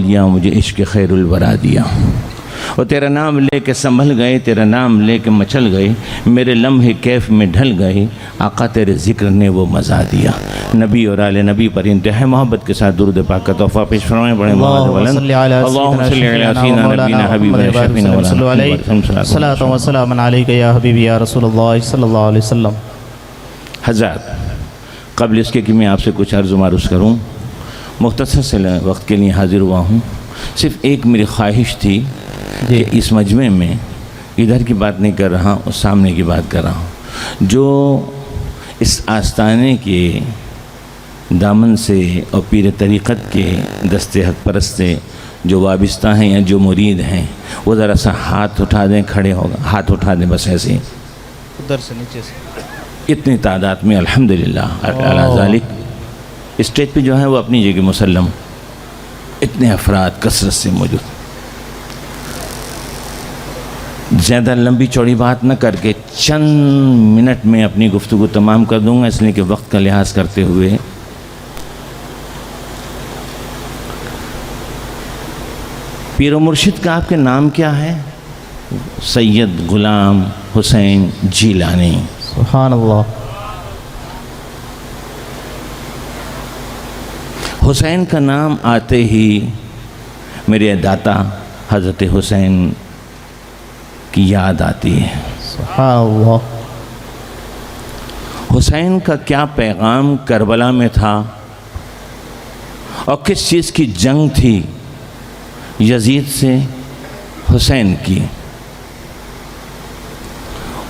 دیا مجھے عشق خیر الورا دیا. اور تیرا نام لے کے سنبھل گئے، تیرا نام لے کے مچل گئے، میرے لمحے کیف میں ڈھل گئے، آقا تیرے ذکر نے وہ مزہ دیا. نبی اور آل نبی پر انتہائی محبت کے ساتھ درود پاک کا تحفہ پیش فرمائیں. بڑے اللہم صلی علی سیدنا نبینا حبیبنا شفیعنا صلی علیہ صلاۃ و سلام علیک یا حبیبی یا رسول اللہ صلی اللہ علیہ وسلم. حضرات، قبل اس کے کہ میں آپ سے کچھ عرض و معروض کروں، مختصر سے وقت کے لیے حاضر ہوا ہوں. صرف ایک میری خواہش تھی کہ اس مجمع میں ادھر کی بات نہیں کر رہا اور سامنے کی بات کر رہا ہوں. جو اس آستانے کے دامن سے اور پیر طریقت کے دست حق پرست سے جو وابستہ ہیں یا جو مرید ہیں، وہ ذرا سا ہاتھ اٹھا دیں. کھڑے ہوگا ہاتھ اٹھا دیں بس ایسے ہی ادھر سے نیچے سے. اتنی تعداد میں الحمدللہ علی ذالک اسٹیج پہ جو ہے وہ اپنی جگہ مسلم، اتنے افراد کثرت سے موجود. زیادہ لمبی چوڑی بات نہ کر کے چند منٹ میں اپنی گفتگو تمام کر دوں گا، اس لیے کہ وقت کا لحاظ کرتے ہوئے. پیر و مرشد کا آپ کے نام کیا ہے؟ سید غلام حسین جیلانی. سبحان اللہ. حسین کا نام آتے ہی میرے داتا حضرت حسین کی یاد آتی ہے. سبحان اللہ. حسین کا کیا پیغام کربلا میں تھا اور کس چیز کی جنگ تھی یزید سے حسین کی،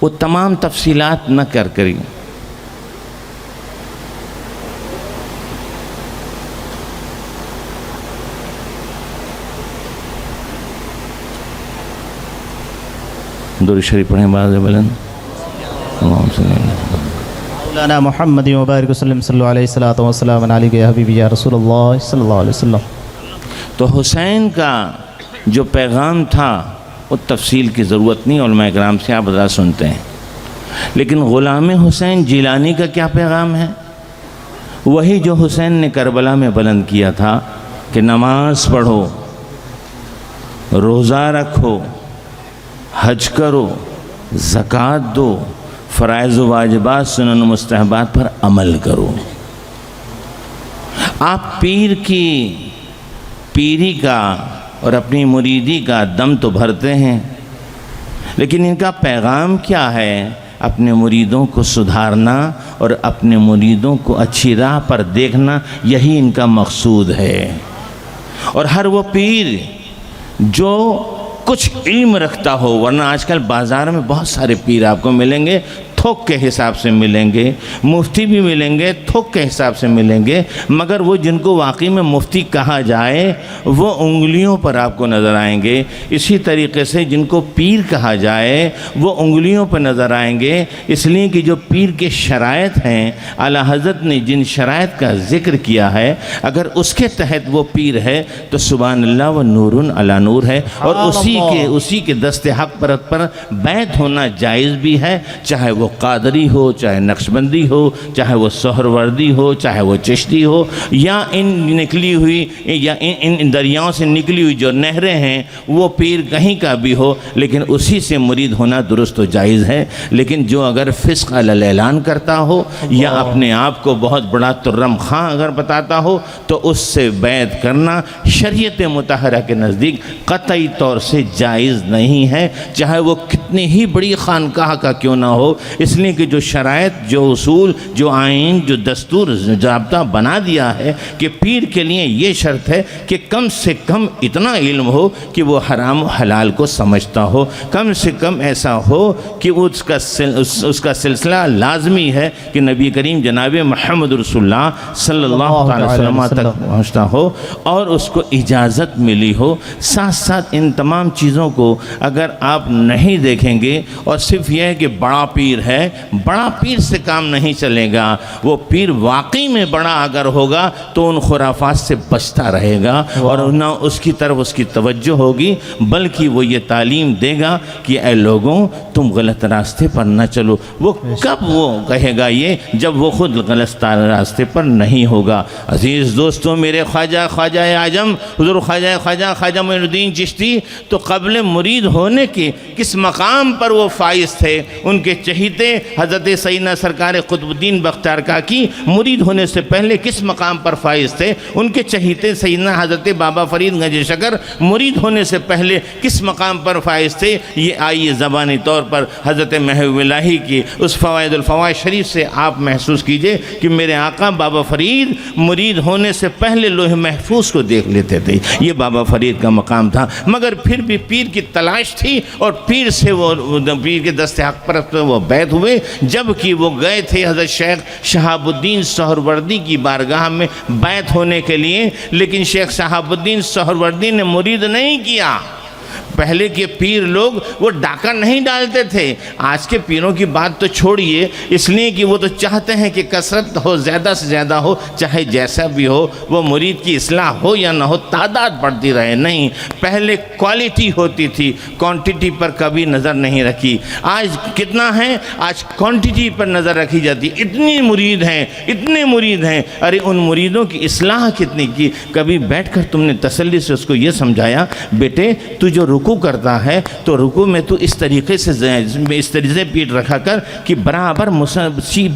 وہ تمام تفصیلات نہ کر کری درود شریف پڑھیں باز بلند. اللہم صلی اللہ مولانا محمد مبارک وسلم صلی اللہ علیہ الصلوۃ والسلام علیک یا حبیبی یا رسول اللہ صلی اللہ علیہ وسلم. تو حسین کا جو پیغام تھا وہ تفصیل کی ضرورت نہیں، علماء کرام سے آپ ذرا سنتے ہیں. لیکن غلام حسین جیلانی کا کیا پیغام ہے؟ وہی جو حسین نے کربلا میں بلند کیا تھا کہ نماز پڑھو، روزہ رکھو، حج کرو، زکوٰۃ دو، فرائض و واجبات سنن و مستحبات پر عمل کرو. آپ پیر کی پیری کا اور اپنی مریدی کا دم تو بھرتے ہیں، لیکن ان کا پیغام کیا ہے؟ اپنے مریدوں کو سدھارنا اور اپنے مریدوں کو اچھی راہ پر دیکھنا، یہی ان کا مقصود ہے. اور ہر وہ پیر جو کچھ علم رکھتا ہو، ورنہ آج کل بازار میں بہت سارے پیر آپ کو ملیں گے، تھوک کے حساب سے ملیں گے، مفتی بھی ملیں گے، تھوک کے حساب سے ملیں گے، مگر وہ جن کو واقعی میں مفتی کہا جائے وہ انگلیوں پر آپ کو نظر آئیں گے. اسی طریقے سے جن کو پیر کہا جائے وہ انگلیوں پر نظر آئیں گے، اس لیے کہ جو پیر کے شرائط ہیں، اعلیٰ حضرت نے جن شرائط کا ذکر کیا ہے، اگر اس کے تحت وہ پیر ہے تو سبحان اللہ وہ نور علی نور ہے. اور اسی کے دست حق پرت پر بیعت ہونا جائز بھی ہے، چاہے وہ قادری ہو، چاہے نقشبندی ہو، چاہے وہ سہروردی ہو، چاہے وہ چشتی ہو، یا ان دریاؤں سے نکلی ہوئی جو نہریں ہیں وہ پیر کہیں کا بھی ہو، لیکن اسی سے مرید ہونا درست و جائز ہے. لیکن جو اگر فسق علی الاعلان کرتا ہو یا اپنے آپ کو بہت بڑا ترم خاں اگر بتاتا ہو تو اس سے بیعت کرنا شریعت مطہرہ کے نزدیک قطعی طور سے جائز نہیں ہے، چاہے وہ کتنی ہی بڑی خانقاہ کا کیوں نہ ہو. اس لیے کہ جو شرائط، جو اصول، جو آئین، جو دستور ضابطہ بنا دیا ہے کہ پیر کے لیے یہ شرط ہے کہ کم سے کم اتنا علم ہو کہ وہ حرام و حلال کو سمجھتا ہو، کم سے کم ایسا ہو کہ اس کا سلسلہ لازمی ہے کہ نبی کریم جناب محمد رسول اللہ صلی اللہ علیہ وسلم تک پہنچتا ہو اور اس کو اجازت ملی ہو. ساتھ ساتھ ان تمام چیزوں کو اگر آپ نہیں دیکھیں گے اور صرف یہ ہے کہ بڑا پیر ہے بڑا پیر سے کام نہیں چلے گا، وہ پیر واقعی میں بڑا اگر ہوگا تو ان خرافات سے بچتا رہے گا اور نہ اس کی طرف اس کی توجہ ہوگی، بلکہ وہ یہ تعلیم دے گا کہ اے لوگوں تم غلط راستے پر نہ چلو۔ وہ کب وہ کہے گا یہ؟ جب وہ خود غلط راستے پر نہیں ہوگا۔ عزیز دوستوں، میرے خواجہ اعظم حضور خواجہ معین الدین چشتی تو قبل مرید ہونے کے کس مقام پر وہ فائز تھے؟ ان کے چہیتے حضرت سیدنا سرکار قطب الدین بختیار کاکی مرید ہونے سے پہلے کس مقام پر فائز تھے؟ ان کے چہیتے سیدنا حضرت بابا فرید گنج شکر مرید ہونے سے پہلے کس مقام پر فائز تھے؟ یہ آئیے زبانی طور پر حضرت محبوب الہی کی اس فوائد الفوائد شریف سے آپ محسوس کیجئے کہ میرے آقا بابا فرید مرید ہونے سے پہلے لوح محفوظ کو دیکھ لیتے تھے۔ یہ بابا فرید کا مقام تھا، مگر پھر بھی پیر کی تلاش تھی اور پیر سے وہ پیر کے دست حق پرست وہ بیعت ہوئے، جبکہ وہ گئے تھے حضرت شیخ شہاب الدین سہروردی کی بارگاہ میں بیعت ہونے کے لیے، لیکن شیخ شہاب الدین سہروردی نے مرید نہیں کیا۔ پہلے کے پیر لوگ وہ ڈاکہ نہیں ڈالتے تھے۔ آج کے پیروں کی بات تو چھوڑیے، اس لیے کہ وہ تو چاہتے ہیں کہ کثرت ہو، زیادہ سے زیادہ ہو، چاہے جیسا بھی ہو، وہ مرید کی اصلاح ہو یا نہ ہو، تعداد بڑھتی رہے۔ نہیں، پہلے کوالٹی ہوتی تھی، کوانٹٹی پر کبھی نظر نہیں رکھی۔ آج کتنا ہے؟ آج کوانٹٹی پر نظر رکھی جاتی۔ اتنے مرید ہیں، ارے ان مریدوں کی اصلاح کتنی کی؟ کبھی بیٹھ کر تم نے تسلی سے اس کو یہ سمجھایا، بیٹے تو جو رکوع کرتا ہے تو رکوع میں تو اس طریقے سے پیٹ رکھا کر کہ برابر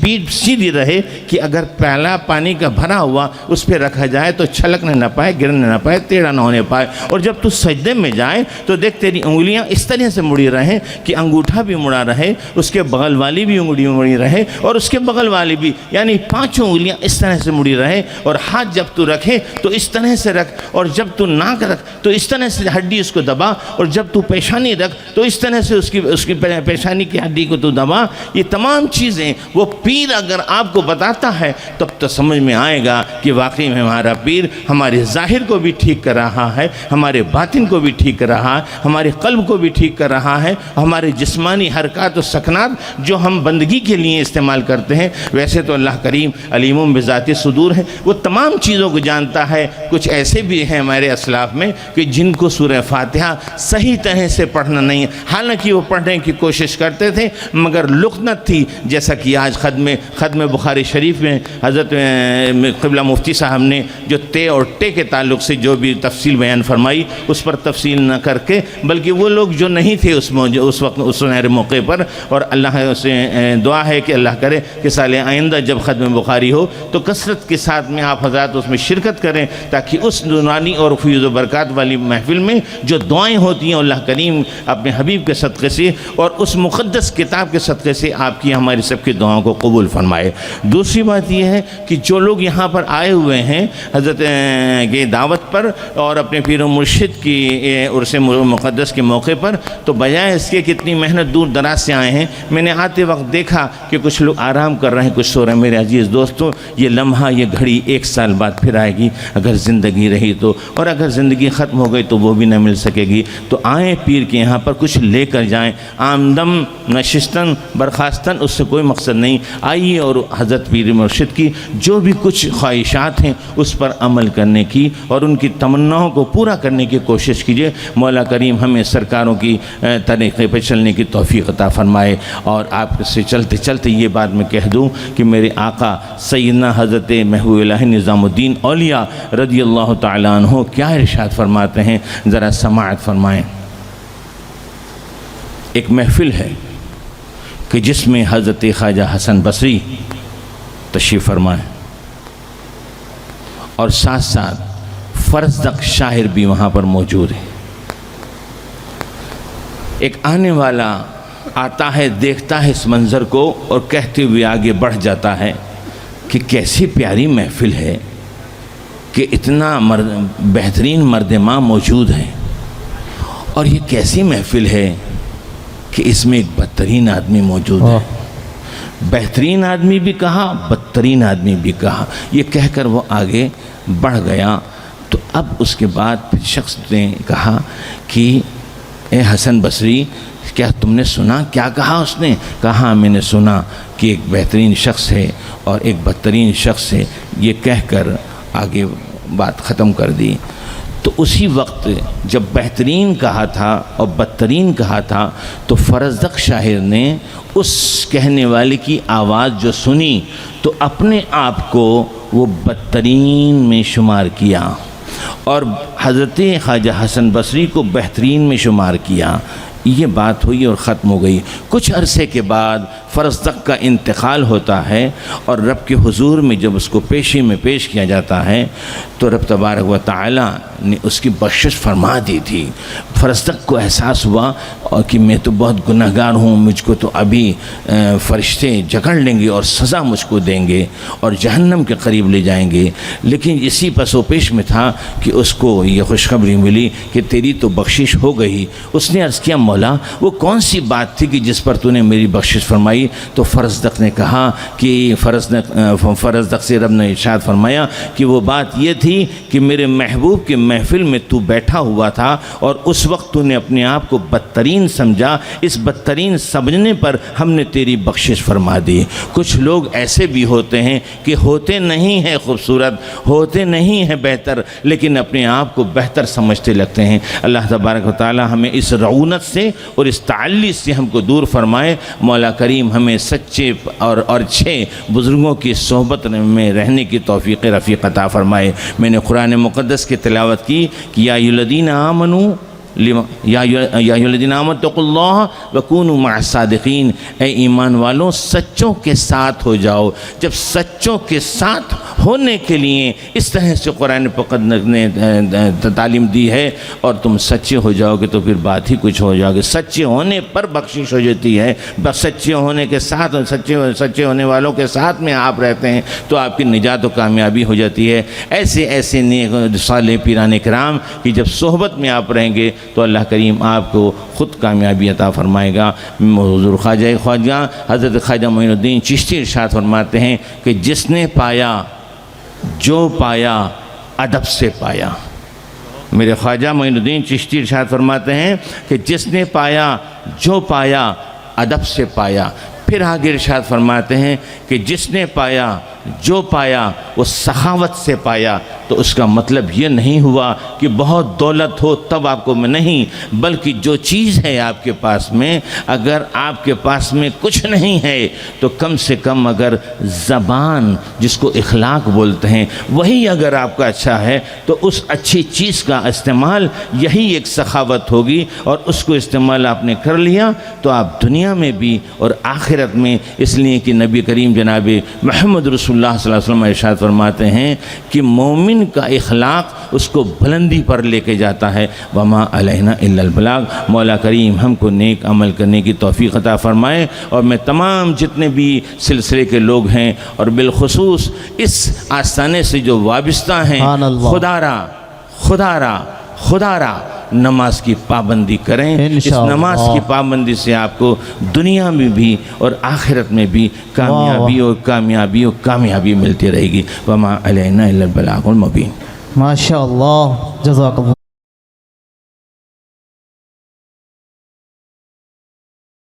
پیٹ سیدھی رہے، کہ اگر پیالہ پانی کا بھرا ہوا اس پہ رکھا جائے تو چھلکنے نہ پائے، گرنے نہ پائے، ٹیڑھا نہ ہونے پائے۔ اور جب تو سجدے میں جائے تو دیکھ تیری انگلیاں اس طرح سے مڑی رہیں کہ انگوٹھا بھی مڑا رہے، اس کے بغل والی بھی انگلی مڑی رہے، اور اس کے بغل والی بھی، یعنی پانچوں انگلیاں اس طرح سے مڑی رہے۔ اور ہاتھ جب تو رکھے تو اس طرح سے رکھ، اور جب تو ناک رکھ تو اس طرح سے ہڈی اس کو دبا، اور جب تو پیشانی رکھ تو اس طرح سے اس کی پیشانی کی ہڈی کو تو دبا۔ یہ تمام چیزیں وہ پیر اگر آپ کو بتاتا ہے تب تو سمجھ میں آئے گا کہ واقعی میں ہمارا پیر ہمارے ظاہر کو بھی ٹھیک کر رہا ہے، ہمارے باطن کو بھی ٹھیک کر رہا ہے، ہمارے قلب کو بھی ٹھیک کر رہا ہے، ہمارے جسمانی حرکات و سکنات جو ہم بندگی کے لیے استعمال کرتے ہیں۔ ویسے تو اللہ کریم علیم بذات صدور ہے، وہ تمام چیزوں کو جانتا ہے۔ کچھ ایسے بھی ہیں ہمارے اسلاف میں کہ جن کو سورہ فاتحہ صحیح طرح سے پڑھنا نہیں ہے، حالانکہ وہ پڑھنے کی کوشش کرتے تھے مگر لقنت تھی، جیسا کہ آج ختم بخاری شریف میں حضرت قبلہ مفتی صاحب نے جو تے اور ٹے کے تعلق سے جو بھی تفصیل بیان فرمائی، اس پر تفصیل نہ کر کے، بلکہ وہ لوگ جو نہیں تھے اس وقت اس سنہرے موقع پر، اور اللہ سے دعا ہے کہ اللہ کرے کہ سال آئندہ جب ختم بخاری ہو تو کثرت کے ساتھ میں آپ حضرات اس میں شرکت کریں، تاکہ اس نورانی اور فیض و برکات والی محفل میں جو دعائیں ہوتی ہیں اللہ کریم اپنے حبیب کے صدقے سے اور اس مقدس کتاب کے صدقے سے آپ کی ہماری سب کی دعاؤں کو قبول فرمائے۔ دوسری بات یہ ہے کہ جو لوگ یہاں پر آئے ہوئے ہیں حضرت کی دعوت پر اور اپنے پیر و مرشد کی عرس مقدس کے موقع پر، تو بجائے اس کے کتنی محنت دور دراز سے آئے ہیں، میں نے آتے وقت دیکھا کہ کچھ لوگ آرام کر رہے ہیں، کچھ سو رہے ہیں۔ میرے عزیز دوستوں، یہ لمحہ، یہ گھڑی 1 سال بعد پھر آئے گی اگر زندگی رہی تو، اور اگر زندگی ختم ہو گئی تو وہ بھی نہ مل سکے گی۔ تو آئیں پیر کے یہاں پر کچھ لے کر جائیں، آمدم نشستن برخاستن اس سے کوئی مقصد نہیں۔ آئیے اور حضرت پیر مرشد کی جو بھی کچھ خواہشات ہیں اس پر عمل کرنے کی اور ان کی تمناؤں کو پورا کرنے کی کوشش کیجیے۔ مولا کریم ہمیں سرکاروں کی طریقے پہ چلنے کی توفیق عطا فرمائے۔ اور آپ سے چلتے چلتے یہ بات میں کہہ دوں کہ میرے آقا سیدنا حضرت محبوب الہی نظام الدین اولیاء رضی اللہ تعالیٰ عنہ کیا ارشاد فرماتے ہیں، ذرا سماعت فرمائیں۔ ایک محفل ہے کہ جس میں حضرت خواجہ حسن بصری تشریف فرمائیں اور ساتھ ساتھ فرزدق شاعر بھی وہاں پر موجود ہے۔ ایک آنے والا آتا ہے، دیکھتا ہے اس منظر کو اور کہتے ہوئے آگے بڑھ جاتا ہے کہ کیسی پیاری محفل ہے کہ اتنا بہترین مرد ماں موجود ہے، اور یہ کیسی محفل ہے کہ اس میں ایک بدترین آدمی موجود ہے۔ بہترین آدمی بھی کہا، بدترین آدمی بھی کہا۔ یہ کہہ کر وہ آگے بڑھ گیا تو اب اس کے بعد پھر شخص نے کہا کہ اے حسن بصری، کیا تم نے سنا کیا کہا اس نے؟ کہا ہاں میں نے سنا کہ ایک بہترین شخص ہے اور ایک بدترین شخص ہے، یہ کہہ کر آگے بات ختم کر دی۔ تو اسی وقت جب بہترین کہا تھا اور بدترین کہا تھا تو فرزدق شاعر نے اس کہنے والے کی آواز جو سنی تو اپنے آپ کو وہ بدترین میں شمار کیا اور حضرت خواجہ حسن بصری کو بہترین میں شمار کیا۔ یہ بات ہوئی اور ختم ہو گئی۔ کچھ عرصے کے بعد فرزدق کا انتقال ہوتا ہے اور رب کے حضور میں جب اس کو پیشی میں پیش کیا جاتا ہے تو رب تبارک و تعالی نے اس کی بخشش فرما دی تھی۔ فرزدق کو احساس ہوا کہ میں تو بہت گنہگار ہوں، مجھ کو تو ابھی فرشتے جکڑ لیں گے اور سزا مجھ کو دیں گے اور جہنم کے قریب لے جائیں گے، لیکن اسی پس و پیش میں تھا کہ اس کو یہ خوشخبری ملی کہ تیری تو بخشش ہو گئی۔ اس نے عرض کیا مولا وہ کون سی بات تھی کہ جس پر تو نے میری بخشش فرمائی؟ تو فرزدق نے کہا کہ فرزدق سے رب نے ارشاد فرمایا کہ وہ بات یہ تھی کہ میرے محبوب کے محفل میں تو بیٹھا ہوا تھا اور اس وقت تو نے اپنے آپ کو بدترین سمجھا، اس بدترین سمجھنے پر ہم نے تیری بخشش فرما دی۔ کچھ لوگ ایسے بھی ہوتے ہیں کہ ہوتے نہیں ہیں خوبصورت، ہوتے نہیں ہیں بہتر، لیکن اپنے آپ کو بہتر سمجھتے لگتے ہیں۔ اللہ تبارک و تعالی ہمیں اس رعونت سے اور اس تعلی سے ہم کو دور فرمائے۔ مولا کریم ہمیں سچے اور اچھے بزرگوں کی صحبت میں رہنے کی توفیق رفیق عطا فرمائے۔ میں نے قرآن مقدس کی تلاوت کی کہ یا ایھا الذین آمنوا یا ایھا الذین آمنوا اتقوا اللہ وکونوا مع الصادقین، اے ایمان والوں سچوں کے ساتھ ہو جاؤ۔ جب سچوں کے ساتھ ہونے کے لیے اس طرح سے قرآن پاک نے تعلیم دی ہے اور تم سچے ہو جاؤ گے تو پھر بات ہی کچھ ہو جاؤ گے۔ سچے ہونے پر بخشش ہو جاتی ہے، بس سچے ہونے کے ساتھ سچے ہونے والوں کے ساتھ میں آپ رہتے ہیں تو آپ کی نجات و کامیابی ہو جاتی ہے۔ ایسے نیک صالح پیران کرام کہ جب صحبت میں آپ رہیں گے تو اللہ کریم آپ کو خود کامیابی عطا فرمائے گا۔ حضور خواجہ حضرت خواجہ معین الدین چشتی ارشاد فرماتے ہیں کہ جس نے پایا جو پایا ادب سے پایا۔ میرے خواجہ معین الدین چشتی ارشاد فرماتے ہیں کہ جس نے پایا جو پایا ادب سے پایا۔ پھر آگے ارشاد فرماتے ہیں کہ جس نے پایا جو پایا وہ سخاوت سے پایا۔ تو اس کا مطلب یہ نہیں ہوا کہ بہت دولت ہو تب آپ کو نہیں، بلکہ جو چیز ہے آپ کے پاس میں، اگر آپ کے پاس میں کچھ نہیں ہے تو کم سے کم اگر زبان جس کو اخلاق بولتے ہیں وہی اگر آپ کا اچھا ہے تو اس اچھی چیز کا استعمال یہی ایک سخاوت ہوگی، اور اس کو استعمال آپ نے کر لیا تو آپ دنیا میں بھی اور آخرت میں، اس لیے کہ نبی کریم جناب محمد رسول اللہ صلی اللہ علیہ وسلم ارشاد فرماتے ہیں کہ مومن کا اخلاق اس کو بلندی پر لے کے جاتا ہے۔ وما علینا الا البلاغ۔ مولا کریم ہم کو نیک عمل کرنے کی توفیق عطا فرمائے، اور میں تمام جتنے بھی سلسلے کے لوگ ہیں اور بالخصوص اس آستانے سے جو وابستہ ہیں، خدا را نماز کی پابندی کریں۔ اس نماز کی پابندی سے آپ کو دنیا میں بھی اور آخرت میں بھی کامیابی ملتی رہے گی۔ وما علینا الا البلاغ المبین۔ ماشاء اللہ، جزاک اللہ۔